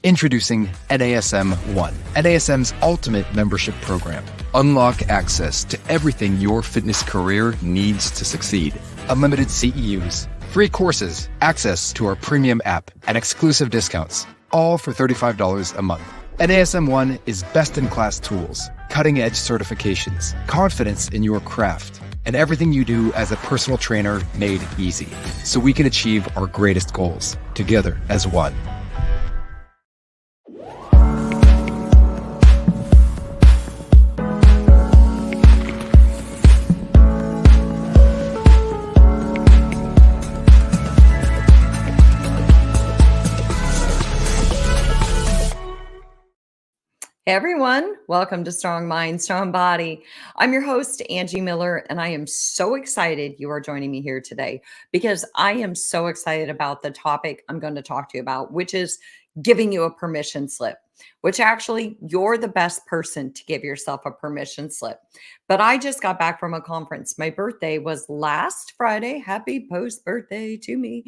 Introducing NASM 1, NASM's ultimate membership program. Unlock access to everything your fitness career needs to succeed. Unlimited CEUs, free courses, access to our premium app, and exclusive discounts, all for $35 a month. NASM 1 is best-in-class tools, cutting-edge certifications, confidence in your craft, and everything you do as a personal trainer made easy, so we can achieve our greatest goals together as one. Hey everyone, welcome to Strong Mind, Strong Body. I'm your host, Angie Miller, and I am so excited you are joining me here today because I am so excited about the topic I'm going to talk to you about, which is giving you a permission slip, which actually you're the best person to give yourself a permission slip. But I just got back from a conference. My birthday was last Friday. Happy post-birthday to me.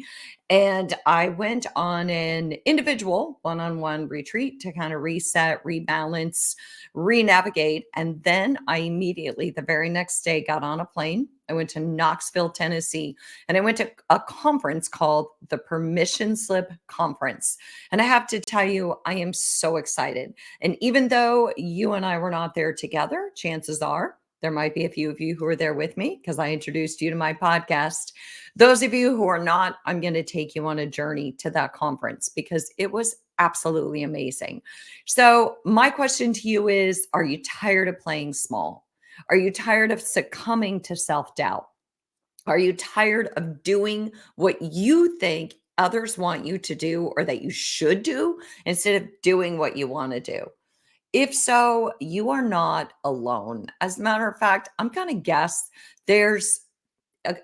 And I went on an individual one-on-one retreat to kind of reset, rebalance, re-navigate. And then I immediately, the very next day, got on a plane. I went to Knoxville, Tennessee, and I went to a conference called the Permission Slip Conference. And I have to tell you, I am so excited. And even though you and I were not there together, chances are there might be a few of you who are there with me because I introduced you to my podcast. Those of you who are not, I'm going to take you on a journey to that conference because it was absolutely amazing. So my question to you is, are you tired of playing small? Are you tired of succumbing to self-doubt? Are you tired of doing what you think others want you to do or that you should do instead of doing what you want to do? If so, you are not alone. As a matter of fact, I'm going to guess there's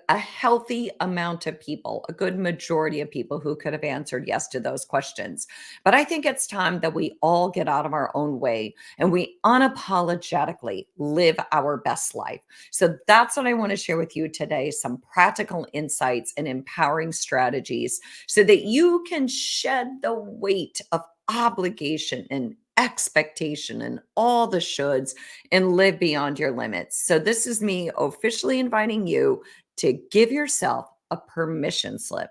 a healthy amount of people, a good majority of people who could have answered yes to those questions. But I think it's time that we all get out of our own way and we unapologetically live our best life. So that's what I want to share with you today, some practical insights and empowering strategies so that you can shed the weight of obligation and expectation and all the shoulds and live beyond your limits. So this is me officially inviting you to give yourself a permission slip.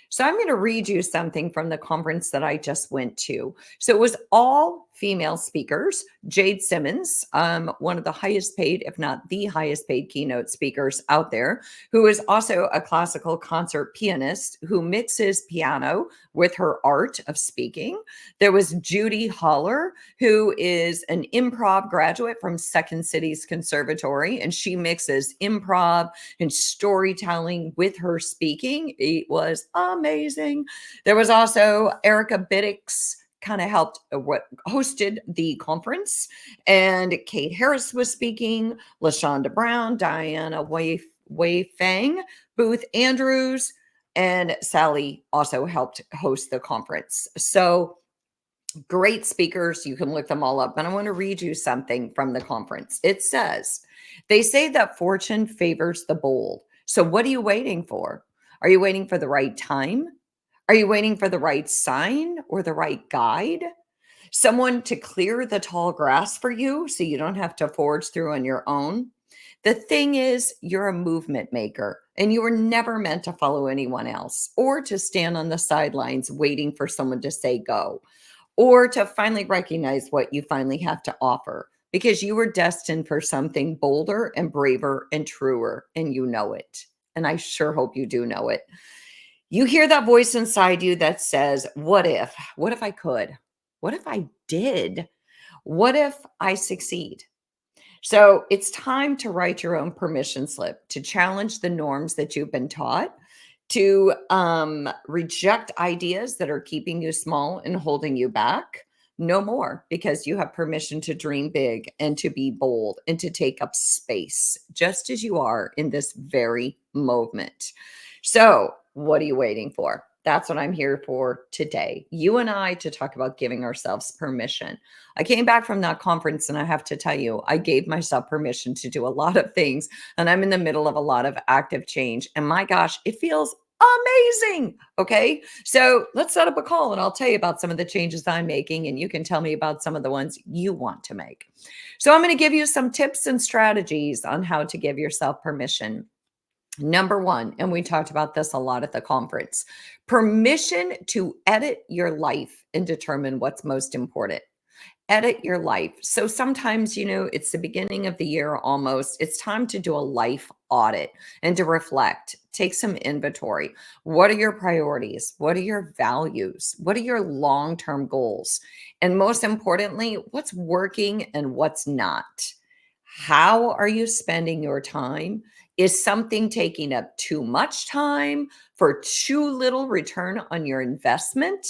So I'm going to read you something from the conference that I just went to. So it was all female speakers. Jade Simmons, one of the highest paid, if not the highest paid keynote speakers out there, who is also a classical concert pianist who mixes piano with her art of speaking. There was Judy Holler, who is an improv graduate from Second City's Conservatory, and she mixes improv and storytelling with her speaking. It was amazing. There was also Erica Biddix, kind of helped hosted the conference, and Kate Harris was speaking, LaShonda Brown, Diana Wei Fang, Booth Andrews, and Sally also helped host the conference. So great speakers. You can look them all up. And I want to read you something from the conference. It says, they say that fortune favors the bold. So what are you waiting for? Are you waiting for the right time? Are you waiting for the right sign or the right guide? Someone to clear the tall grass for you so you don't have to forge through on your own? The thing is, you're a movement maker and you were never meant to follow anyone else or to stand on the sidelines waiting for someone to say go or to finally recognize what you finally have to offer because you were destined for something bolder and braver and truer, and you know it. And I sure hope you do know it. You hear that voice inside you that says, what if? What if I could? What if I did? What if I succeed? So it's time to write your own permission slip, to challenge the norms that you've been taught, to reject ideas that are keeping you small and holding you back. No more, because you have permission to dream big and to be bold and to take up space, just as you are in this very moment. So what are you waiting for? That's what I'm here for today. You and I to talk about giving ourselves permission. I came back from that conference and I have to tell you, I gave myself permission to do a lot of things, and I'm in the middle of a lot of active change. And my gosh, it feels Amazing. Okay. So let's set up a call and I'll tell you about some of the changes I'm making, and you can tell me about some of the ones you want to make. So I'm going to give you some tips and strategies on how to give yourself permission. Number one, and we talked about this a lot at the conference, permission to edit your life and determine what's most important. Edit your life. So sometimes, it's the beginning of the year almost. It's time to do a life audit and to reflect, take some inventory. What are your priorities? What are your values? What are your long term goals? And most importantly, what's working and what's not? How are you spending your time? Is something taking up too much time for too little return on your investment?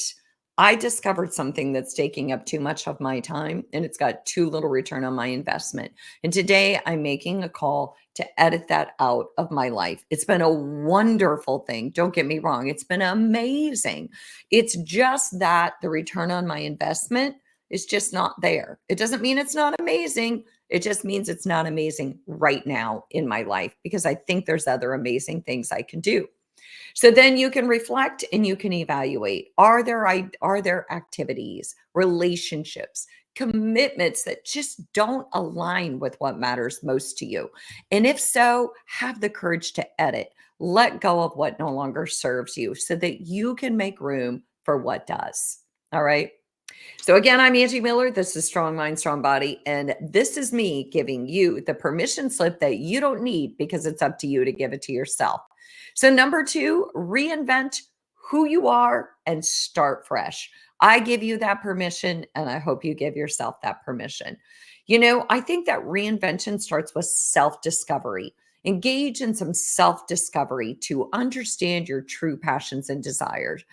I discovered something that's taking up too much of my time and it's got too little return on my investment. And today I'm making a call to edit that out of my life. It's been a wonderful thing. Don't get me wrong. It's been amazing. It's just that the return on my investment is just not there. It doesn't mean it's not amazing. It just means it's not amazing right now in my life because I think there's other amazing things I can do. So then you can reflect and you can evaluate. Are there activities, relationships, commitments that just don't align with what matters most to you? And if so, have the courage to edit. Let go of what no longer serves you so that you can make room for what does. All right. So again, I'm Angie Miller. This is Strong Mind, Strong Body. And this is me giving you the permission slip that you don't need because it's up to you to give it to yourself. So number two, reinvent who you are and start fresh. I give you that permission and I hope you give yourself that permission. I think that reinvention starts with self-discovery. Engage in some self-discovery to understand your true passions and desires.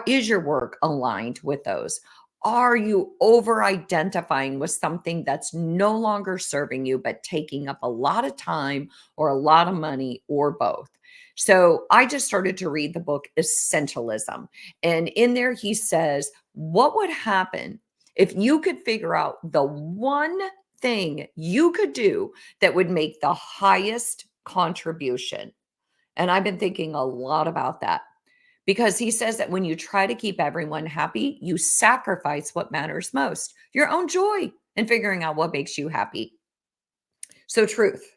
Is your work aligned with those? Are you over identifying with something that's no longer serving you, but taking up a lot of time or a lot of money or both? So I just started to read the book Essentialism. And in there, he says, what would happen if you could figure out the one thing you could do that would make the highest contribution? And I've been thinking a lot about that because he says that when you try to keep everyone happy, you sacrifice what matters most, your own joy and figuring out what makes you happy. So, truth.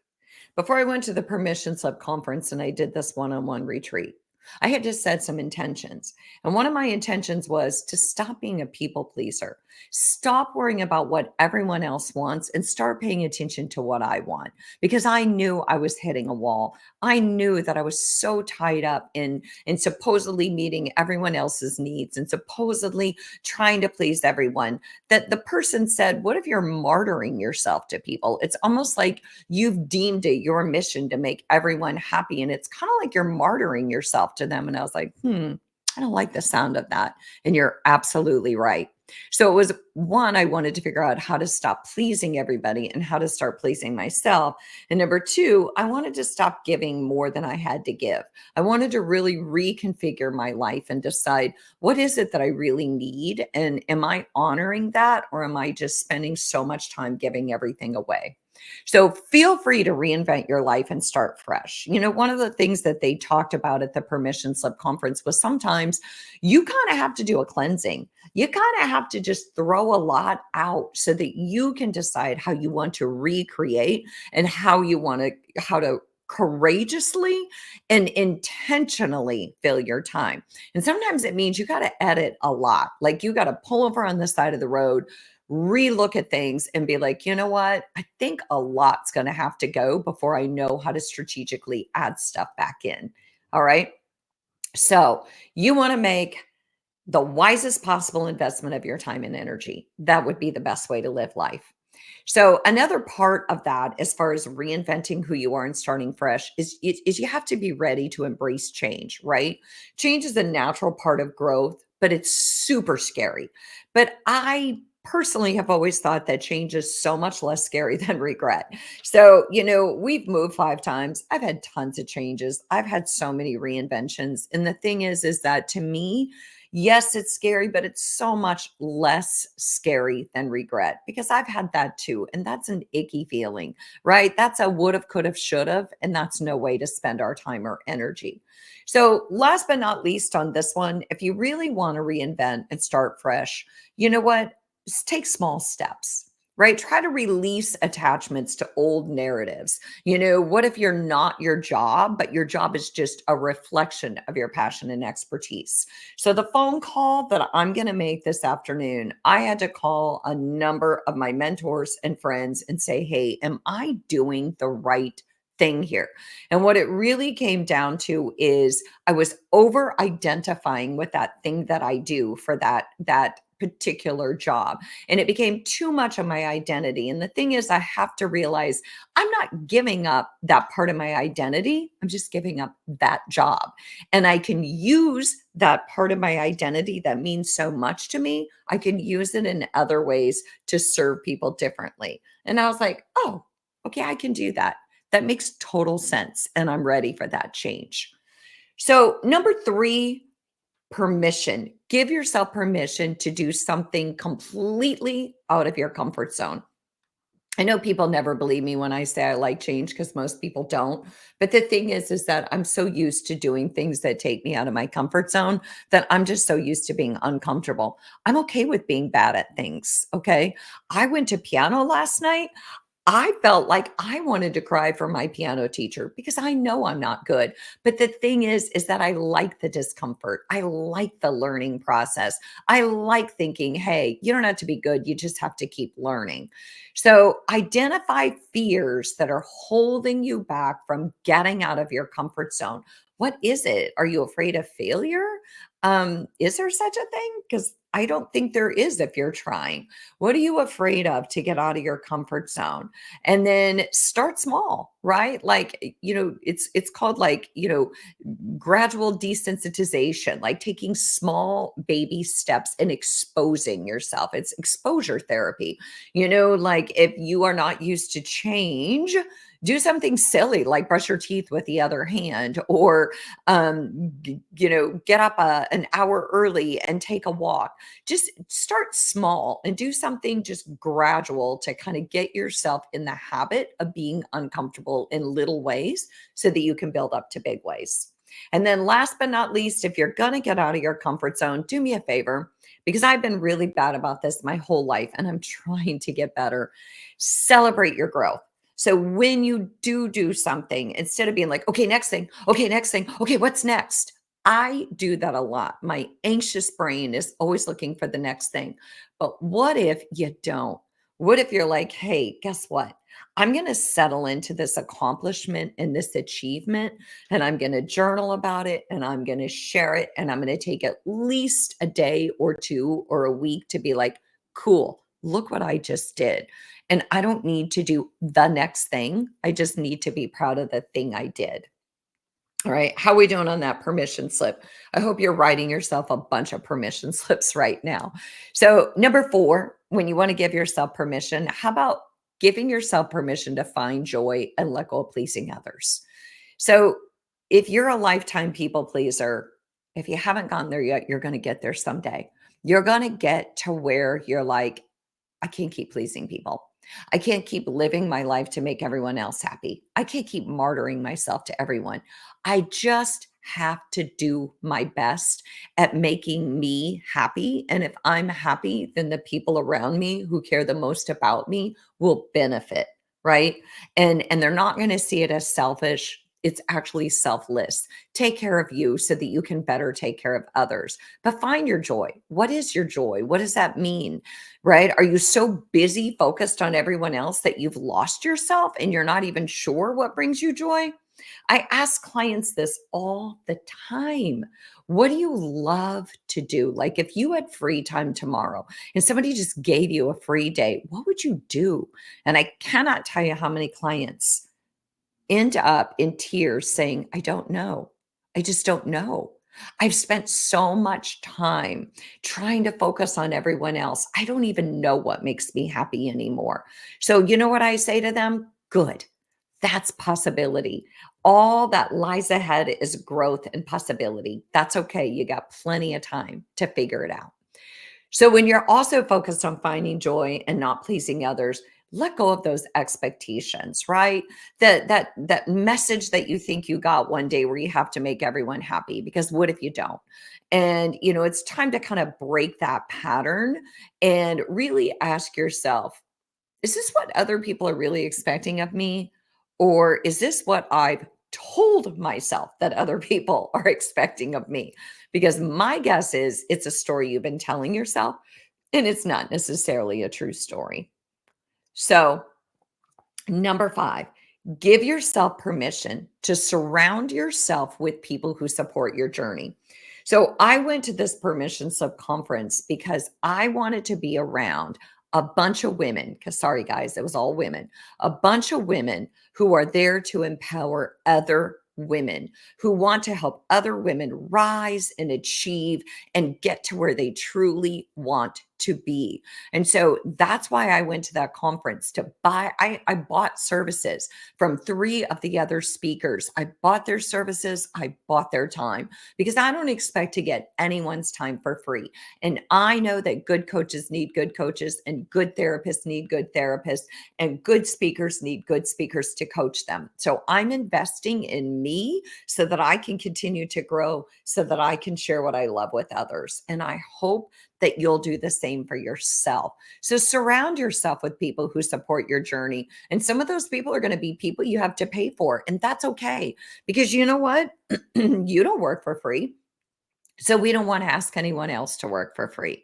Before I went to the Permission Slip conference and I did this one on one retreat, I had just said some intentions. And one of my intentions was to stop being a people pleaser, stop worrying about what everyone else wants, and start paying attention to what I want because I knew I was hitting a wall. I knew that I was so tied up in supposedly meeting everyone else's needs and supposedly trying to please everyone that the person said, what if you're martyring yourself to people? It's almost like you've deemed it your mission to make everyone happy. And it's kind of like you're martyring yourself to them. And I was like, I don't like the sound of that. And you're absolutely right. So it was one, I wanted to figure out how to stop pleasing everybody and how to start pleasing myself. And number two, I wanted to stop giving more than I had to give. I wanted to really reconfigure my life and decide what is it that I really need? And am I honoring that? Or am I just spending so much time giving everything away? So feel free to reinvent your life and start fresh. One of the things that they talked about at the Permission Slip conference was sometimes you kind of have to do a cleansing. You kind of have to just throw a lot out so that you can decide how you want to recreate and how to courageously and intentionally fill your time. And sometimes it means you got to edit a lot. Like you got to pull over on the side of the road, relook at things and be like, you know what? I think a lot's going to have to go before I know how to strategically add stuff back in. All right. So you want to make the wisest possible investment of your time and energy. That would be the best way to live life. So another part of that, as far as reinventing who you are and starting fresh, is you have to be ready to embrace change, right? Change is a natural part of growth, but it's super scary. But I personally have always thought that change is so much less scary than regret. So, we've moved 5 times. I've had tons of changes. I've had so many reinventions. And the thing is that to me, Yes, it's scary, but it's so much less scary than regret because I've had that too. And that's an icky feeling, right? That's a would have, could have, should have. And that's no way to spend our time or energy. So, last but not least on this one, if you really want to reinvent and start fresh, you know what? Just take small steps, right? Try to release attachments to old narratives. What if you're not your job, but your job is just a reflection of your passion and expertise? So, the phone call that I'm going to make this afternoon, I had to call a number of my mentors and friends and say, hey, am I doing the right thing here? And what it really came down to is I was over identifying with that thing that I do for that particular job, and it became too much of my identity. And the thing is, I have to realize I'm not giving up that part of my identity, I'm just giving up that job. And I can use that part of my identity that means so much to me, I can use it in other ways to serve people differently. And I was like, oh, okay, I can do that. That makes total sense. And I'm ready for that change. So, number three, permission. Give yourself permission to do something completely out of your comfort zone. I know people never believe me when I say I like change because most people don't. But the thing is that I'm so used to doing things that take me out of my comfort zone that I'm just so used to being uncomfortable. I'm okay with being bad at things. Okay. I went to piano last night. I felt like I wanted to cry for my piano teacher because I know I'm not good. But the thing is that I like the discomfort. I like the learning process. I like thinking, hey, you don't have to be good. You just have to keep learning. So identify fears that are holding you back from getting out of your comfort zone. What is it? Are you afraid of failure? Is there such a thing? Because I don't think there is if you're trying. What are you afraid of to get out of your comfort zone? And then start small, right? Like, it's called like, gradual desensitization, like taking small baby steps and exposing yourself. It's exposure therapy. Like if you are not used to change, do something silly like brush your teeth with the other hand, or get up an hour early and take a walk. Just start small and do something just gradual to kind of get yourself in the habit of being uncomfortable in little ways so that you can build up to big ways. And then last but not least, if you're going to get out of your comfort zone, do me a favor, because I've been really bad about this my whole life and I'm trying to get better. Celebrate your growth. So when you do something, instead of being like, okay, next thing, okay, what's next? I do that a lot. My anxious brain is always looking for the next thing. But what if you don't? What if you're like, hey, guess what? I'm going to settle into this accomplishment and this achievement, and I'm going to journal about it, and I'm going to share it, and I'm going to take at least a day or two or a week to be like, cool, look what I just did. And I don't need to do the next thing. I just need to be proud of the thing I did. All right. How are we doing on that permission slip? I hope you're writing yourself a bunch of permission slips right now. So, number four, when you want to give yourself permission, how about giving yourself permission to find joy and let go of pleasing others? So, if you're a lifetime people pleaser, if you haven't gone there yet, you're going to get there someday. You're going to get to where you're like, I can't keep pleasing people. I can't keep living my life to make everyone else happy. I can't keep martyring myself to everyone. I just have to do my best at making me happy. And if I'm happy, then the people around me who care the most about me will benefit, right? And they're not going to see it as selfish. It's actually selfless. Take care of you so that you can better take care of others. But find your joy. What is your joy? What does that mean? Right? Are you so busy focused on everyone else that you've lost yourself and you're not even sure what brings you joy? I ask clients this all the time. What do you love to do? Like if you had free time tomorrow and somebody just gave you a free day, what would you do? And I cannot tell you how many clients end up in tears saying, I don't know. I just don't know. I've spent so much time trying to focus on everyone else. I don't even know what makes me happy anymore. So, you know what I say to them? Good. That's possibility. All that lies ahead is growth and possibility. That's okay. You got plenty of time to figure it out. So when you're also focused on finding joy and not pleasing others, let go of those expectations, right? That message that you think you got one day where you have to make everyone happy, because what if you don't? And it's time to kind of break that pattern and really ask yourself, is this what other people are really expecting of me? Or is this what I've told myself that other people are expecting of me? Because my guess is it's a story you've been telling yourself, and it's not necessarily a true story. So, number 5, give yourself permission to surround yourself with people who support your journey. So, I went to this permission slip conference because I wanted to be around a bunch of women, because sorry, guys, it was all women, a bunch of women who are there to empower other women, who want to help other women rise and achieve and get to where they truly want to be. And so that's why I went to that conference to buy. I bought services from 3 of the other speakers. I bought their services, I bought their time, because I don't expect to get anyone's time for free. And I know that good coaches need good coaches, and good therapists need good therapists, and good speakers need good speakers to coach them. So I'm investing in me so that I can continue to grow, so that I can share what I love with others. And I hope that you'll do the same for yourself. So surround yourself with people who support your journey. And some of those people are going to be people you have to pay for. And that's okay. Because you know what? You don't work for free. So we don't want to ask anyone else to work for free.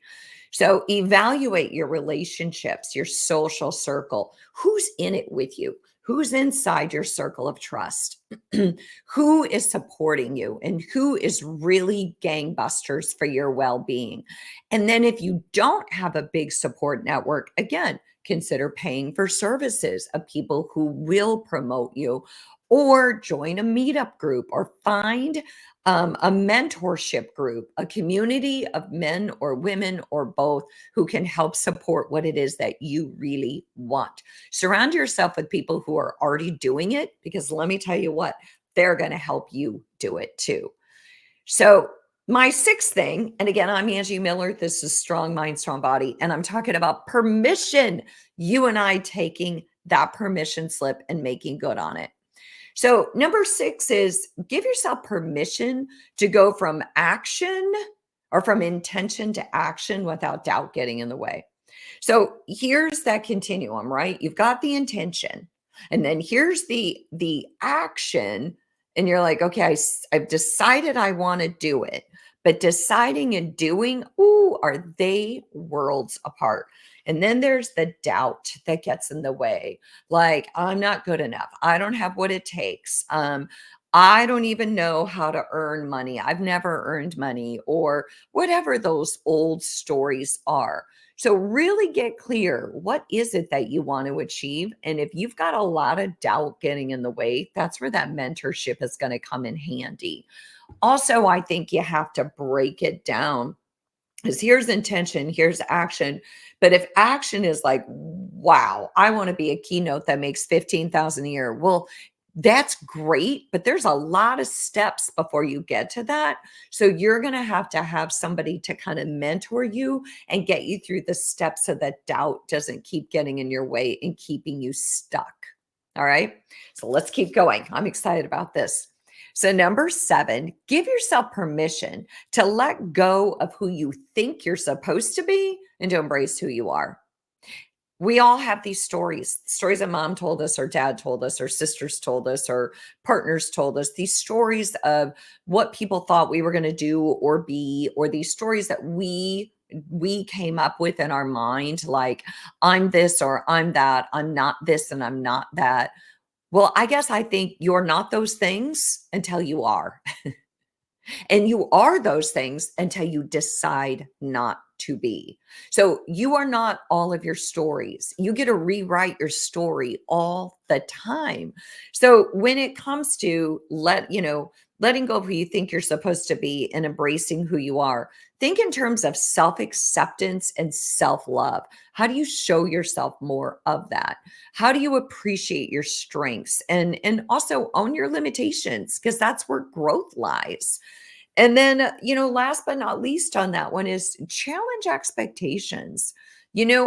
So evaluate your relationships, your social circle. Who's in it with you? Who's inside your circle of trust? Who is supporting you, and who is really gangbusters for your well-being? And then if you don't have a big support network, again, consider paying for services of people who will promote you, or join a meetup group, or find a mentorship group, a community of men or women or both who can help support what it is that you really want. Surround yourself with people who are already doing it, because let me tell you what, they're going to help you do it too. So, my 6th thing, and again, I'm Angie Miller. This is Strong Mind, Strong Body, and I'm talking about permission. You and I taking that permission slip and making good on it. So, number 6 is give yourself permission to go from action, or from intention to action, without doubt getting in the way. So, here's that continuum, right? You've got the intention, and then here's the action, and you're like, okay, I've decided I want to do it. But deciding and doing, ooh, are they worlds apart? And then there's the doubt that gets in the way. Like, I'm not good enough. I don't have what it takes. I don't even know how to earn money. I've never earned money, or whatever those old stories are. So really get clear. What is it that you want to achieve? And if you've got a lot of doubt getting in the way, that's where that mentorship is going to come in handy. Also, I think you have to break it down, because here's intention, here's action. But if action is like, wow, I want to be a keynote that makes 15,000 a year. Well, that's great, but there's a lot of steps before you get to that. So you're going to have somebody to kind of mentor you and get you through the steps, so that doubt doesn't keep getting in your way and keeping you stuck. All right. So let's keep going. I'm excited about this. So, number 7, give yourself permission to let go of who you think you're supposed to be and to embrace who you are. We all have these stories that mom told us, or dad told us, or sisters told us, or partners told us, these stories of what people thought we were going to do or be, or these stories that we came up with in our mind, like, I'm this or I'm that, I'm not this and I'm not that. Well, I guess I think you're not those things until you are. And you are those things until you decide not to be. So you are not all of your stories. You get to rewrite your story all the time. So when it comes to letting go of who you think you're supposed to be and embracing who you are. Think in terms of self acceptance and self love. How do you show yourself more of that? How do you appreciate your strengths and also own your limitations? Because that's where growth lies. And then, last but not least on that one is challenge expectations.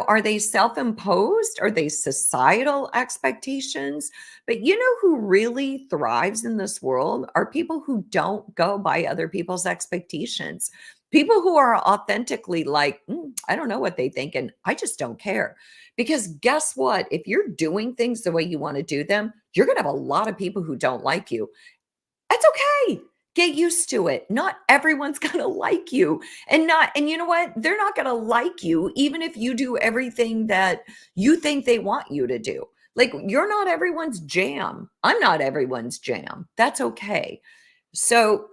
Are they self imposed? Are they societal expectations? But who really thrives in this world are people who don't go by other people's expectations. People who are authentically like, I don't know what they think, and I just don't care. Because guess what? If you're doing things the way you want to do them, you're going to have a lot of people who don't like you. That's okay. Get used to it. Not everyone's going to like you. And you know what? They're not going to like you even if you do everything that you think they want you to do. Like you're not everyone's jam. I'm not everyone's jam. That's okay. So,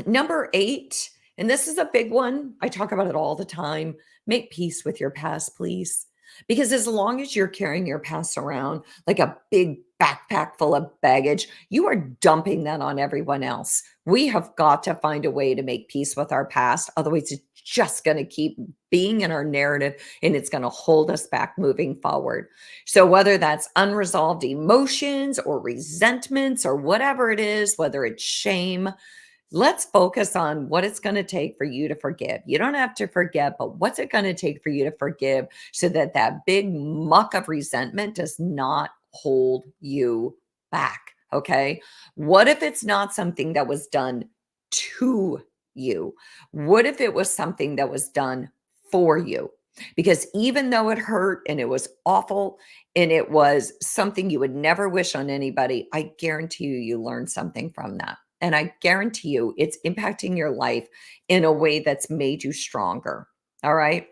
number 8, and this is a big one. I talk about it all the time. Make peace with your past, please. Because as long as you're carrying your past around like a big backpack full of baggage, you are dumping that on everyone else. We have got to find a way to make peace with our past. Otherwise, it's just going to keep being in our narrative and it's going to hold us back moving forward. So, whether that's unresolved emotions or resentments or whatever it is, whether it's shame, let's focus on what it's going to take for you to forgive. You don't have to forget, but what's it going to take for you to forgive so that that big muck of resentment does not hold you back? Okay. What if it's not something that was done to you? What if it was something that was done for you? Because even though it hurt and it was awful and it was something you would never wish on anybody, I guarantee you learned something from that. And I guarantee you it's impacting your life in a way that's made you stronger. All right.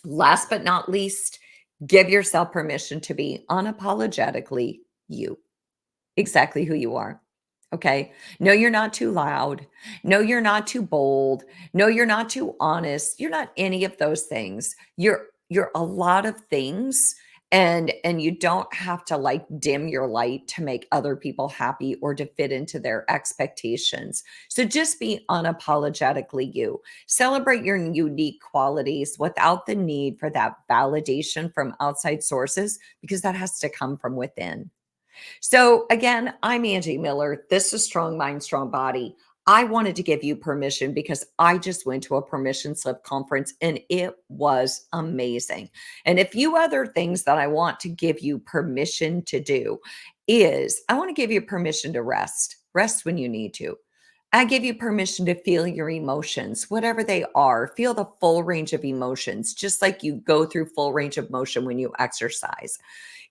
Last but not least, give yourself permission to be unapologetically you, exactly who you are. Okay. No, you're not too loud. No, you're not too bold. No, you're not too honest. You're not any of those things. You're a lot of things, and you don't have to like dim your light to make other people happy or to fit into their expectations. So just be unapologetically you. Celebrate your unique qualities without the need for that validation from outside sources because that has to come from within. So, again, I'm Angie Miller. This is Strong Mind, Strong Body. I wanted to give you permission because I just went to a permission slip conference and it was amazing. And a few other things that I want to give you permission to do is I want to give you permission to rest. Rest when you need to. I give you permission to feel your emotions, whatever they are. Feel the full range of emotions, just like you go through full range of motion when you exercise.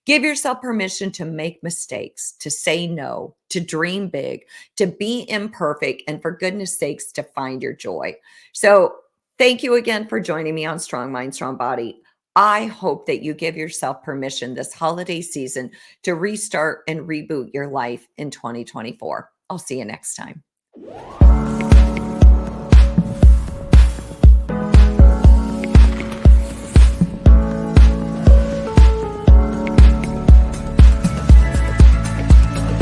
Give yourself permission to make mistakes, to say no, to dream big, to be imperfect, and for goodness sakes, to find your joy. So, thank you again for joining me on Strong Mind, Strong Body. I hope that you give yourself permission this holiday season to restart and reboot your life in 2024. I'll see you next time.